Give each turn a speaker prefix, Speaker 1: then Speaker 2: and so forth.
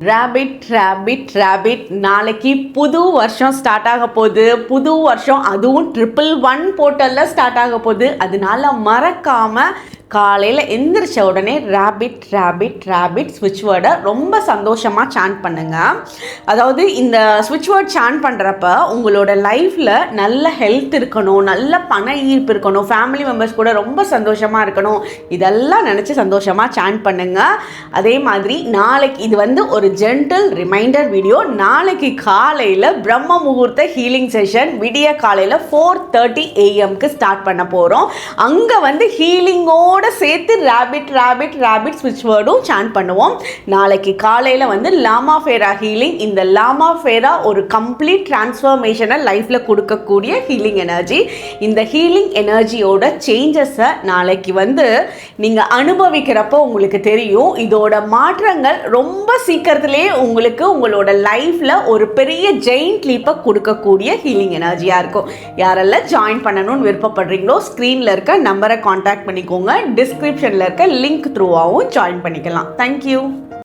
Speaker 1: Rapid rapid rapid நாளைக்கு புது வருஷம் ஸ்டார்ட் ஆக போகுது. புது வருஷம் அதுவும் 111 போர்ட்டலில் ஸ்டார்ட் ஆக போகுது. அதனால மறக்காமல் காலையில் எந்திரிச்ச உடனே ரேபிட் ரேபிட் ரேபிட் ஸ்விட்ச் வேர்டை ரொம்ப சந்தோஷமாக சாண்ட் பண்ணுங்கள். அதாவது இந்த ஸ்விட்ச் வேர்ட் சாண்ட் பண்ணுறப்ப உங்களோட லைஃப்பில் நல்ல ஹெல்த் இருக்கணும், நல்ல பண ஈர்ப்பு இருக்கணும், ஃபேமிலி மெம்பர்ஸ் கூட ரொம்ப சந்தோஷமாக இருக்கணும், இதெல்லாம் நினச்சி சந்தோஷமாக சாண்ட் பண்ணுங்கள். அதே மாதிரி நாளைக்கு இது ஒரு ஜென்டில் ரிமைண்டர் வீடியோ. நாளைக்கு காலையில் பிரம்ம முகூர்த்த ஹீலிங் செஷன் விடிய காலையில் 4:30 AM ஸ்டார்ட் பண்ண போகிறோம். அங்கே ஹீலிங்கோட சேர்த்து ரேபிட் ரேபிட் ரேபிட் ஸ்விட்ச் வேர்டும் சாண்ட் பண்ணுவோம். நாளைக்கு காலையில் லாமா ஃபேரா ஹீலிங். இந்த லாமா ஃபேரா ஒரு கம்ப்ளீட் டிரான்ஸ்ஃபர்மேஷனை லைஃப்பில் கொடுக்கக்கூடிய ஹீலிங் எனர்ஜி. இந்த ஹீலிங் எனர்ஜியோட சேஞ்சஸை நாளைக்கு நீங்கள் அனுபவிக்கிறப்போ உங்களுக்கு தெரியும். இதோட மாற்றங்கள் ரொம்ப சீக்கிரத்திலே உங்களுக்கு உங்களோட லைஃப்பில் ஒரு பெரிய ஜெயிண்ட் லீப்பை கொடுக்கக்கூடிய ஹீலிங் எனர்ஜியாக இருக்கும். யாரெல்லாம் ஜாயின் பண்ணணும்னு விருப்பப்படுறீங்களோ ஸ்க்ரீனில் இருக்க நம்பரை காண்டாக்ட் பண்ணிக்கோங்க. டிஸ்கிரிப்ஷனில் இருக்க லிங்க் த்ரூவாகவும் ஜாயின் பண்ணிக்கலாம். தேங்க்யூ.